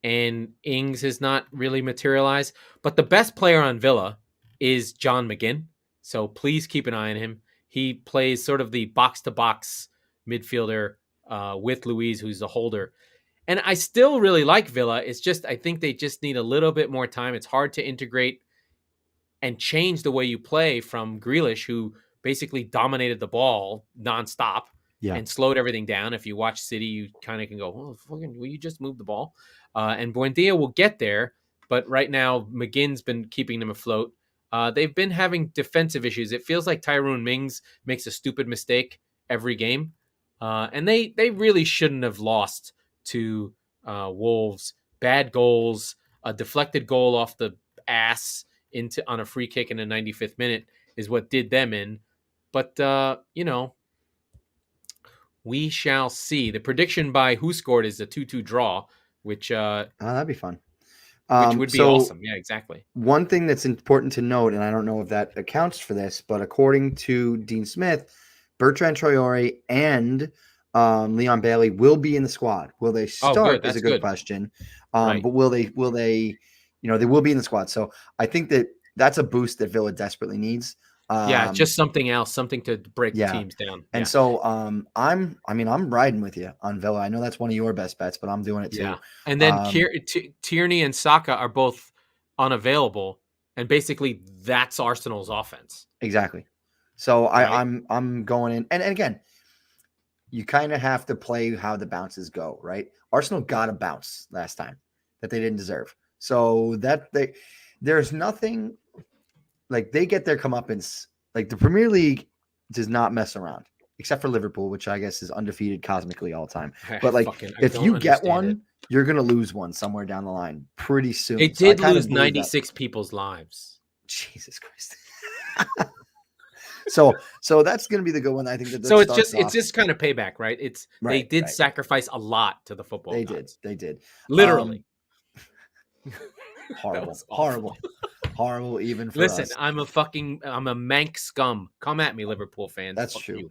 and Ings has not really materialized. But the best player on Villa is John McGinn. So please keep an eye on him. He plays sort of the box to box midfielder with Luiz, who's the holder. And I still really like Villa. It's just, I think they just need a little bit more time. It's hard to integrate and change the way you play from Grealish, who basically dominated the ball nonstop Yeah. and slowed everything down. If you watch City, you kind of can go, "Oh, fucking, will you just move the ball?" And Buendia will get there, but right now McGinn's been keeping them afloat. They've been having defensive issues. It feels like Tyrone Mings makes a stupid mistake every game, and they really shouldn't have lost to Wolves. Bad goals, a deflected goal off the ass on a free kick in the 95th minute is what did them in. But we shall see. The prediction by Who Scored is a 2-2 draw, which that'd be fun. which would be awesome. Yeah, exactly. One thing that's important to note, and I don't know if that accounts for this, but according to Dean Smith, Bertrand Traore and Leon Bailey will be in the squad. Will they start is a good question. Right. But will they, they will be in the squad. So I think that's a boost that Villa desperately needs. Just something else, something to break the teams down. And so I'm riding with you on Villa. I know that's one of your best bets, but I'm doing it too. Yeah. And then Tierney and Saka are both unavailable, and basically that's Arsenal's offense. Exactly. So I'm going in, and again, you kind of have to play how the bounces go, right? Arsenal got a bounce last time that they didn't deserve. So there's nothing like they get their comeuppance. Like the Premier League does not mess around, except for Liverpool, which I guess is undefeated cosmically all time. But if you get one, you're gonna lose one somewhere down the line pretty soon. They did lose 96 people's lives. Jesus Christ. So that's going to be the good one. I think that. So it's just kind of payback, right? They did sacrifice a lot to the football. They did. Literally. Horrible. Even for Listen, us. I'm a mank scum. Come at me, Liverpool fans. That's true.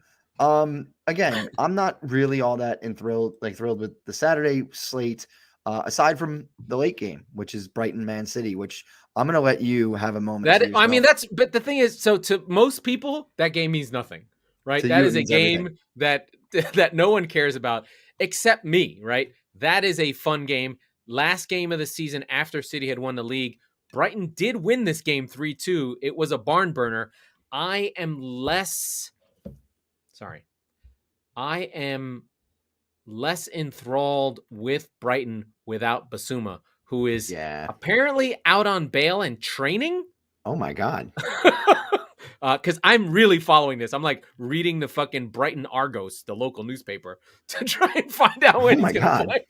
Again, I'm not really all that thrilled with the Saturday slate. Aside from the late game, which is Brighton Man City, which I'm going to let you have a moment. But the thing is, so to most people, that game means nothing, right? That is a game that no one cares about except me, right? That is a fun game. Last game of the season after City had won the league, Brighton did win this game 3-2. It was a barn burner. I am less enthralled with Brighton without Basuma, who is apparently out on bail and training. Oh my God. Because I'm really following this. I'm like reading the fucking Brighton Argos, the local newspaper, to try and find out when he's going to play.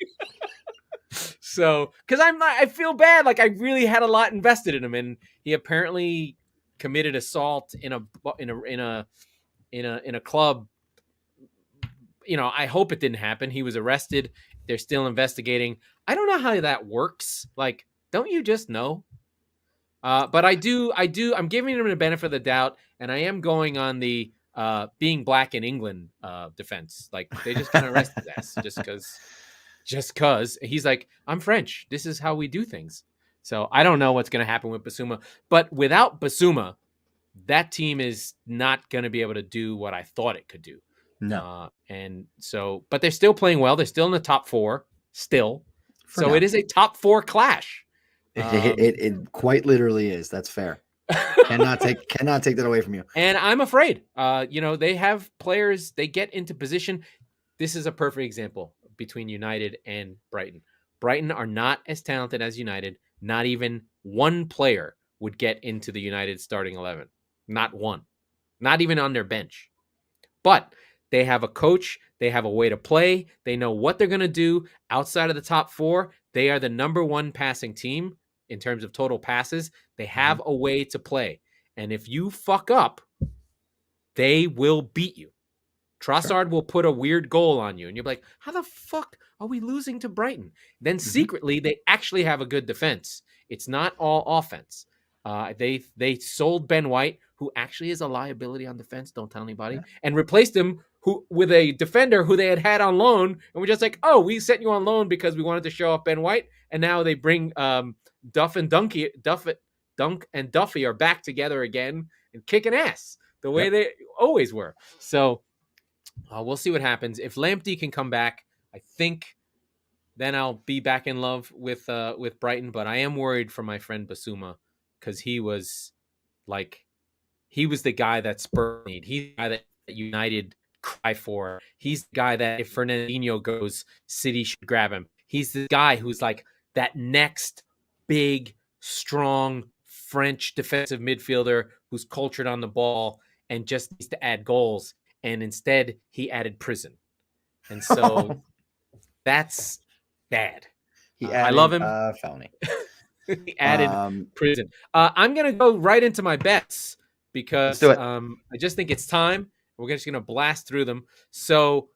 So, because I feel bad. Like I really had a lot invested in him, and he apparently committed assault in a club. I hope it didn't happen. He was arrested. They're still investigating. I don't know how that works. Like, don't you just know? But I do. I'm giving him the benefit of the doubt, and I am going on the being black in England defense. Like, they just kind of arrest his ass just because he's like, I'm French. This is how we do things. So I don't know what's going to happen with Basuma. But without Basuma, that team is not going to be able to do what I thought it could do. No. But they're still playing well. They're still in the top four still. So it is a top four clash. It quite literally is. That's fair. cannot take that away from you. And I'm afraid, they have players, they get into position. This is a perfect example between United and Brighton. Brighton are not as talented as United. Not even one player would get into the United starting 11. Not one. Not even on their bench. But they have a coach. They have a way to play. They know what they're going to do outside of the top four. They are the number one passing team in terms of total passes. They have a way to play. And if you fuck up, they will beat you. Trossard will put a weird goal on you, and you're like, how the fuck are we losing to Brighton? Then secretly, they actually have a good defense. It's not all offense. They sold Ben White, who actually is a liability on defense, don't tell anybody, and replaced him with a defender who they had on loan, and we're just like, oh, we sent you on loan because we wanted to show off Ben White, and now they bring Dunk and Duffy are back together again and kicking ass the way they always were. So we'll see what happens. If Lamptey can come back, I think then I'll be back in love with Brighton. But I am worried for my friend Basuma because he was the guy that Spurs need. He's the guy that United cry for. He's the guy that if Fernandinho goes, City should grab him. He's the guy who's like that next big, strong French defensive midfielder who's cultured on the ball and just needs to add goals. And instead, he added prison. And so that's bad. I love him. Felony. He added prison. I'm going to go right into my bets because I just think it's time. We're just going to blast through them. So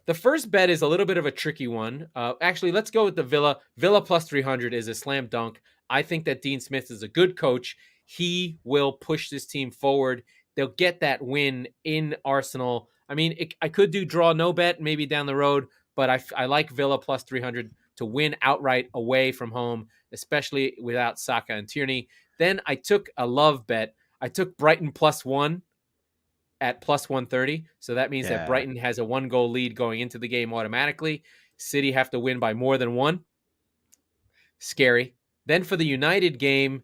the first bet is a little bit of a tricky one. Actually, let's go with the Villa. Villa plus 300 is a slam dunk. I think that Dean Smith is a good coach. He will push this team forward. They'll get that win in Arsenal. I mean, I could do draw no bet maybe down the road, but I like Villa plus 300 to win outright away from home, especially without Saka and Tierney. Then I took a love bet. I took Brighton plus 1 at plus 130. So that means that Brighton has a 1-goal lead going into the game automatically. City have to win by more than 1. Scary. Then for the United game,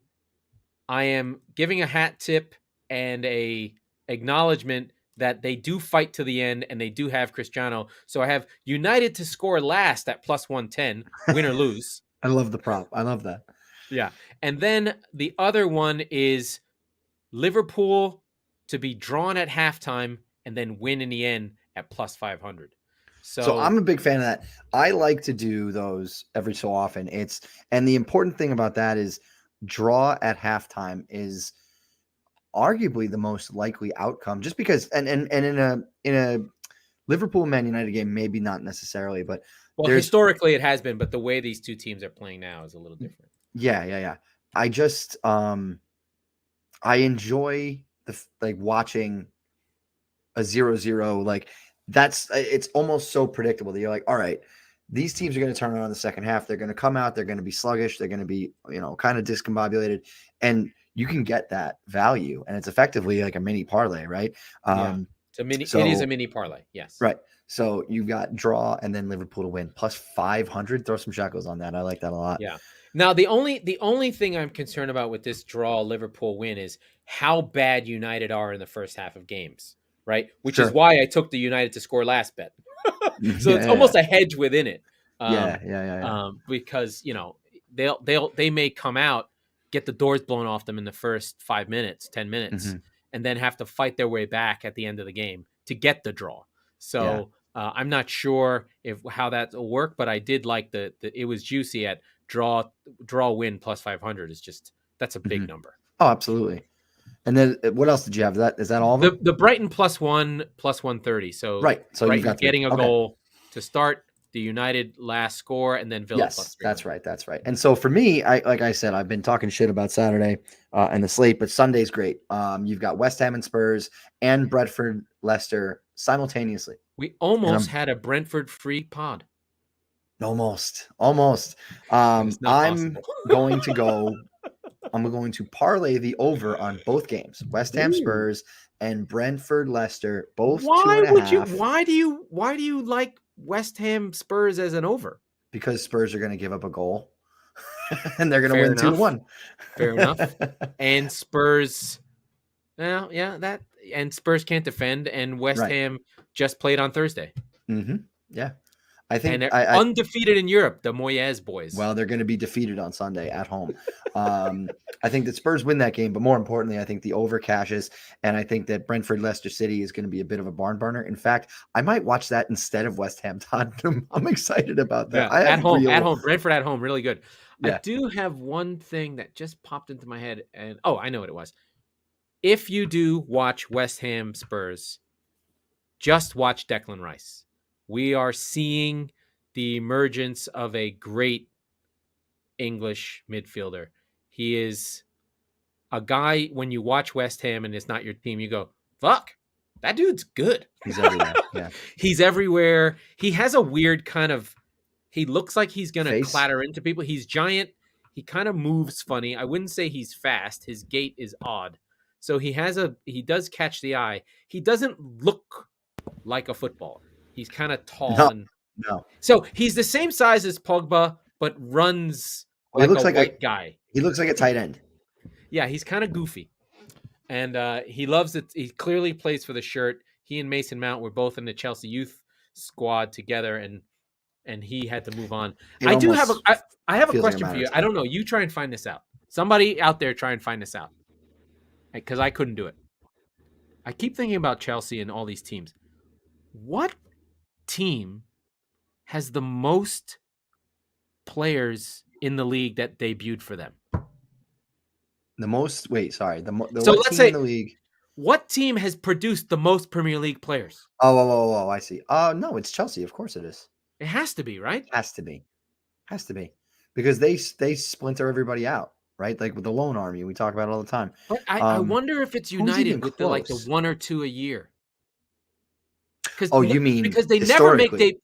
I am giving a hat tip and a acknowledgement that they do fight to the end and they do have Cristiano. So I have United to score last at plus 110, win or lose. I love the prop. I love that. Yeah. And then the other one is Liverpool to be drawn at halftime and then win in the end at plus 500. So I'm a big fan of that. I like to do those every so often. And the important thing about that is draw at halftime is arguably the most likely outcome, just because and in a Liverpool Man United game, maybe not necessarily, but historically it has been, but the way these two teams are playing now is a little different. Yeah. I just I enjoy watching a 0-0. It's almost so predictable that you're like, all right, these teams are going to turn around in the second half. They're going to come out. They're going to be sluggish. They're going to be, kind of discombobulated. And you can get that value. And it's effectively like a mini parlay, right? It is a mini parlay. Yes. Right. So you've got draw and then Liverpool to win plus 500. Throw some shekels on that. I like that a lot. Yeah. Now, the only thing I'm concerned about with this draw Liverpool win is how bad United are in the first half of games, right? Which is why I took the United to score last bet. So it's almost a hedge within it. Because they may come out, get the doors blown off them in the first 5 minutes, 10 minutes, and then have to fight their way back at the end of the game to get the draw. So I'm not sure how that will work, but I did like it was juicy at draw win plus 500 that's a big number. Oh, absolutely. And then what else did you have? Is that all of them? The Brighton plus 130. So right. So Brighton you got getting a goal to start, the United last score, and then Villa plus 300. That's right. And so for me, like I said, I've been talking shit about Saturday and the slate, but Sunday's great. You've got West Ham and Spurs and Brentford, Leicester simultaneously. We almost had a Brentford free pod. Almost. I'm going to parlay the over on both games. West Ham Spurs and Brentford Leicester, both 2.5. Why do you like West Ham Spurs as an over? Because Spurs are going to give up a goal and they're going to win 2-1. Fair enough. And Spurs, and Spurs can't defend, and West Ham just played on Thursday. Yeah. I think they're undefeated in Europe, the Moyes boys. Well, they're going to be defeated on Sunday at home. I think that Spurs win that game, but more importantly, I think the over cashes, and I think that Brentford Leicester City is going to be a bit of a barn burner. In fact, I might watch that instead of West Ham Tottenham. I'm excited about that. At home, Brentford at home, really good. I Yeah. do have one thing that just popped into my head, and I know what it was. If you do watch West Ham Spurs, just watch Declan Rice. We are seeing the emergence of a great English midfielder. He is a guy, when you watch West Ham and it's not your team, you go, fuck, that dude's good. He's everywhere. Yeah. He's everywhere. He has a weird kind of, he looks like he's going to Face. clatter into people. He's giant. He kind of moves funny. I wouldn't say he's fast. His gait is odd. So he does catch the eye. He doesn't look like a footballer. He's kind of tall. No. So he's the same size as Pogba, but runs He looks a like white guy. He looks like a tight end. Yeah, he's kind of goofy. And he loves it. He clearly plays for the shirt. He and Mason Mount were both in the Chelsea youth squad together, and he had to move on. I have a question for you. I don't know. You try and find this out. Somebody out there try and find this out. Because I couldn't do it. I keep thinking about Chelsea and all these teams. What team has the most players in the league that debuted for them? The most. Wait, sorry. So let's say in the league. What team has produced the most Premier League players? Oh, I see. No, it's Chelsea. Of course it is. It has to be, right? Has to be. Because they splinter everybody out, right? Like with the loan army, we talk about it all the time. But I wonder if it's United with the one or two a year. You mean because they never make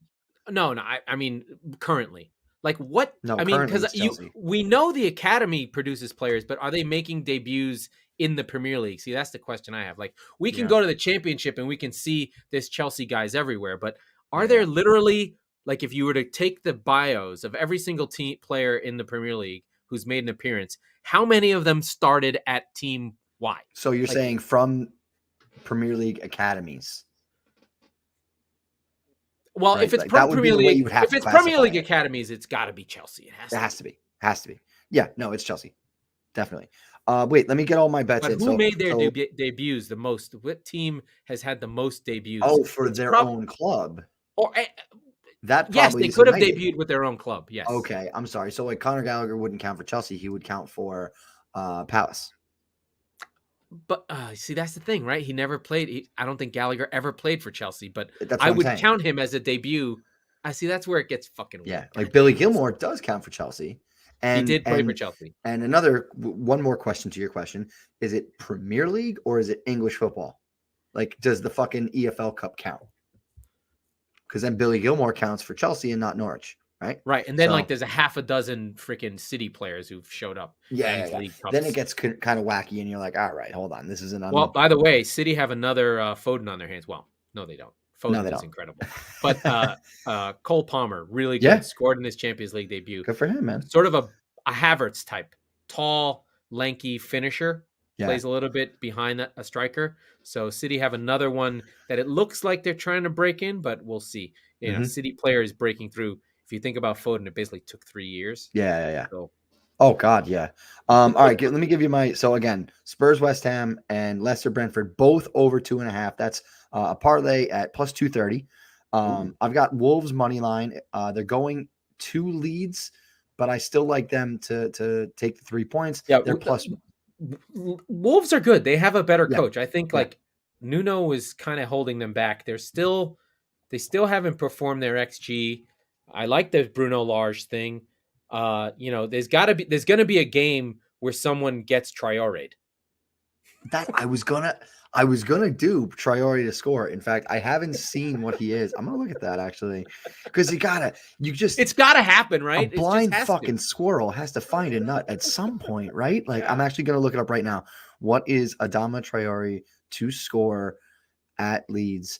No, I mean currently. Like what? No, I mean, because we know the academy produces players, but are they making debuts in the Premier League? See, that's the question I have. Like we can go to the Championship and we can see this Chelsea guys everywhere, but are there literally, like, if you were to take the bios of every single team player in the Premier League who's made an appearance, how many of them started at Team Y? So you're saying from Premier League academies? Well, right? If it's Premier League academies, it's got to be Chelsea. It has to be. Yeah, no, it's Chelsea, definitely. Wait, let me get all my bets in. Who made their debuts the most? What team has had the most debuts? Oh, for their own club. Or that probably yes, they could have debuted with their own club. Yes. Okay, I'm sorry. So like Conor Gallagher wouldn't count for Chelsea. He would count for Palace. But see, that's the thing, right? He never played. I don't think Gallagher ever played for Chelsea, but I would count him as a debut. I see. That's where it gets fucking weird. Yeah, like Billy Gilmore does count for Chelsea. And he did play for Chelsea. And one more question to your question. Is it Premier League or is it English football? Like, does the fucking EFL Cup count? Because then Billy Gilmore counts for Chelsea and not Norwich, right? Right. And then there's a half a dozen freaking City players who've showed up. Yeah. Then it gets kind of wacky and you're like, all right, hold on. This is an Well, by the way, City have another Foden on their hands. Well, no, they don't. Foden is incredible. But Cole Palmer, really good. Scored in his Champions League debut. Good for him, man. Sort of a Havertz type. Tall, lanky finisher. Yeah. Plays a little bit behind a striker. So City have another one that it looks like they're trying to break in, but we'll see. You know, City players breaking through. If you think about Foden, it basically took 3 years. Yeah. So, oh, God, yeah. All right, let me give you so again, Spurs, West Ham, and Leicester, Brentford, both over 2.5. That's a parlay at plus 230. I've got Wolves money line. They're going to Leeds, but I still like them to take the 3 points. Yeah, they're plus. Wolves are good. They have a better coach. I think Nuno is kind of holding them back. They still haven't performed their XG. I like the Bruno Lage thing. There's going to be a game where someone gets Traoré. That I was gonna do Traoré to score. In fact, I haven't seen what he is. I'm gonna look at that actually, because it's gotta happen, right? A blind fucking squirrel has to find a nut at some point, right? Like I'm actually gonna look it up right now. What is Adama Traoré to score at Leeds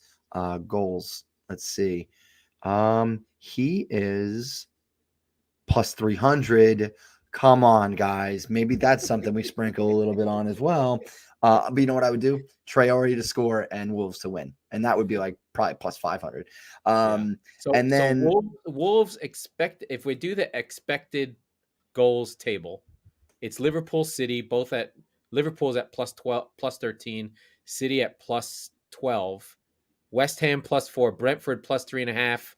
goals? Let's see. He is plus 300. Come on, guys. Maybe that's something we sprinkle a little bit on as well. But you know what I would do? Traoré to score and Wolves to win. And that would be like probably plus 500. Wolves expect, if we do the expected goals table, it's Liverpool, City, both at Liverpool's at plus 12, plus 13, City at plus 12, West Ham plus 4, Brentford plus 3.5,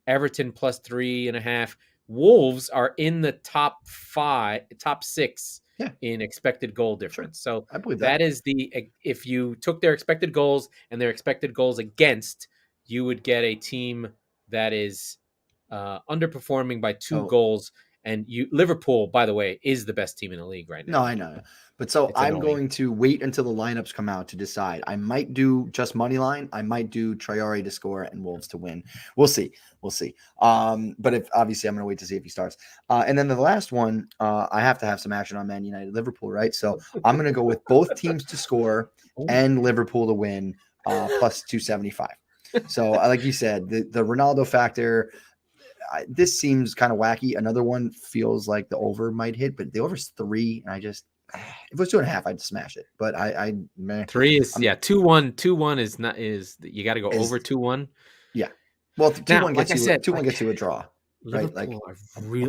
Everton plus 3.5, Wolves are in the top 6 Yeah. in expected goal difference. So I believe that is if you took their expected goals and their expected goals against, you would get a team that is underperforming by 2 So goals. And Liverpool, by the way, is the best team in the league right now. no, I know. But so It's I'm annoying. going to wait until the lineups come out to decide. I might do just money line. I might do Traore to score and Wolves to win. We'll see. We'll see. But if obviously I'm going to wait to see if he starts. And then the last one, I have to have some action on Man United-Liverpool, right? So I'm going to go with both teams to score and Liverpool to win plus 275. So like you said, the Ronaldo factor. This seems kind of wacky. Another one feels like the over might hit, but the over's 3, and I just if it was 2.5, I'd smash it. But man, 3 is 2-1. 2-1 is not you got to go over 2-1. Yeah. Well, 2-1 like gets I said, 2-1 gets you a draw. Right? Liverpool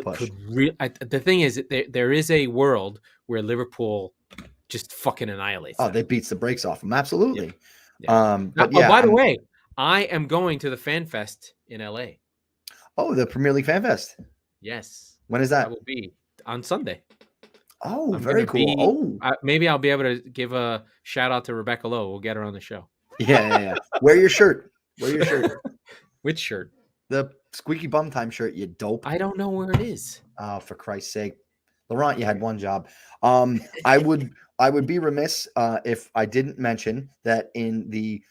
Like could really. The thing is, there is a world where Liverpool just fucking annihilates. They beats the brakes off them. Absolutely. Yeah. But yeah. By the way, I am going to the Fan Fest in LA. Oh, the Premier League Fan Fest. Yes. When is that? I will be on Sunday. Oh, very cool. Maybe I'll be able to give a shout out to Rebecca Lowe. We'll get her on the show. Yeah. Wear your shirt. Which shirt? The Squeaky Bum Time shirt, you dope. I don't know where it is. Oh, for Christ's sake. Laurent, you had one job. I would be remiss if I didn't mention that in the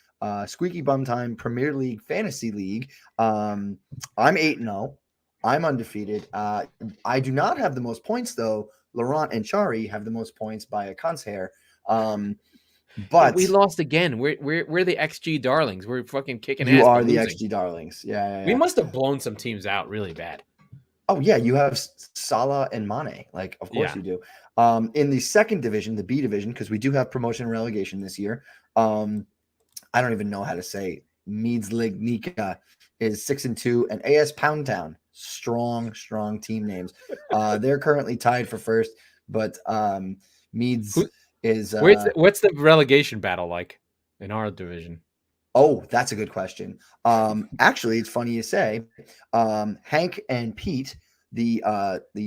Squeaky Bum Time Premier League Fantasy League, I'm 8-0. I'm undefeated. I do not have the most points, though. Laurent and Chari have the most points by a cunt's hair. But we lost again. We're the XG darlings. We're fucking kicking ass. You are the XG darlings. Yeah. We must have blown some teams out really bad. Oh, yeah. You have Salah and Mane. Like, of course you do. In the second division, the B division, because we do have promotion and relegation this year. I don't even know how to say Meads-Lignica is 6-2, and AS Pound Town, strong team names. They're currently tied for first, but Meads is what's the relegation battle like in our division? Oh, that's a good question. Actually, it's funny you say. Hank and Pete, the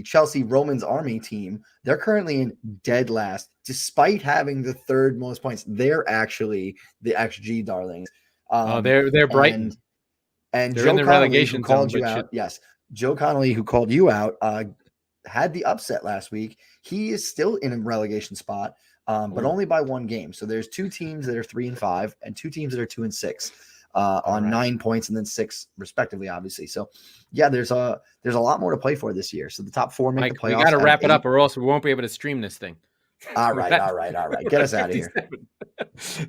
Chelsea Romans Army team, they're currently in dead last, despite having the 3rd most points. They're actually the XG darlings. They're Brighton, and they're Joe in the Connolly, relegation who called zone, you out. Yes, Joe Connolly, who called you out, had the upset last week. He is still in a relegation spot. But only by 1 game. So there's 2 teams that are 3-5 and 2 teams that are 2-6 on 9 points and then 6 respectively, obviously. So yeah, there's a lot more to play for this year. So the top 4 make the playoffs. We got to wrap it up or else we won't be able to stream this thing. All right. Get us out of here.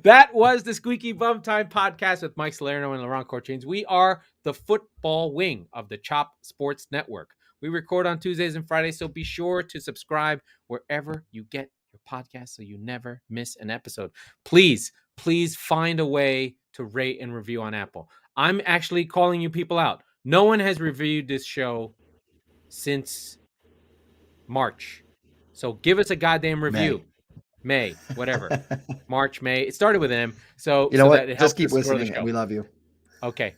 That was the Squeaky Bum Time podcast with Mike Salerno and Laurent Corchains. We are the football wing of the Chop Sports Network. We record on Tuesdays and Fridays, so be sure to subscribe wherever you get your podcast so you never miss an episode. Please find a way to rate and review on Apple. I'm actually calling you people out. No one has reviewed this show since March. So give us a goddamn review. May whatever. March, May. It started with M. So you know what? That Just keep listening. We love you. Okay.